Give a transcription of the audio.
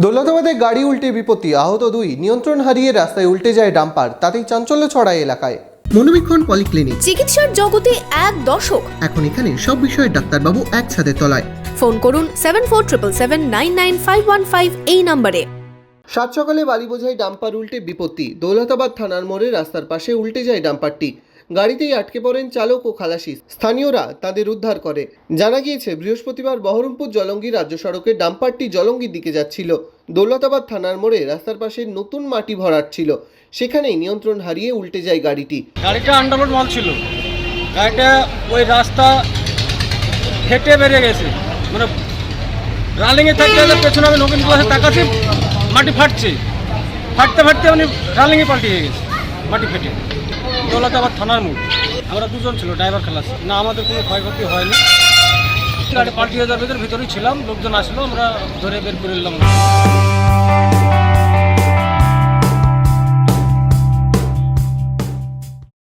দৌলতাবাদে গাড়ি উল্টে বিপত্তি, আহত দুই। নিয়ন্ত্রণ হারিয়ে রাস্তায় উল্টে যায় ডাম্পার, তাতেই চাঞ্চল্য ছড়ায় এলাকায়। মনোবীক্ষণ পলিক্লিনিক, চিকিৎসার জগতে এক দশক। এখন এখানে সব বিষয়ে ডাক্তারবাবু এক ছাদের তলায়। ফোন করুন 7477799515 এই নম্বরে। সাত সকালে বালি বোঝাই ডাম্পার উল্টে বিপত্তি। দৌলতাবাদ থানার মোড়ে রাস্তার পাশে উল্টে যায় ডাম্পারটি। গাড়িতেই আটকে পড়েন চালক ও খালাসি। স্থানীয়রা তাদের উদ্ধার করে। জানা গিয়েছে, বৃহস্পতিবার বহরমপুর জলঙ্গি রাজ্য সড়কে ডাম্পারটি জলঙ্গির দিকে যাচ্ছিল। দৌলতাবাদ থানার মোড়ে রাস্তার পাশে নতুন মাটি ভরাট ছিল, সেখানেই নিয়ন্ত্রণ হারিয়ে উল্টে যায় গাড়িটি। গাড়িটা আন্ডারলোড মাল ছিল, গাড়িটা ওই রাস্তা হেঁটে বেরিয়ে গেছে, মানে রানিংয়ে থাকতে পেছনে আমি নবীন ক্লাসে তাকাচ্ছি, মাটি ফাটছে, ফাটতে ফাটতে উনি রানিংয়ে পাল্টিয়ে গেছে, মাটি ফেটে। দৌলতাবাদ থানার মোড়, আমরা দুজন ছিল, ড্রাইভার খালাস না, আমাদের কোনো ক্ষয়ক্ষতি হয়নি। গাড়ি পাল্টিয়ে যাওয়ার ভিতরেই ছিলাম, লোকজন আসলো, আমরা ধরে বের করে নিলাম।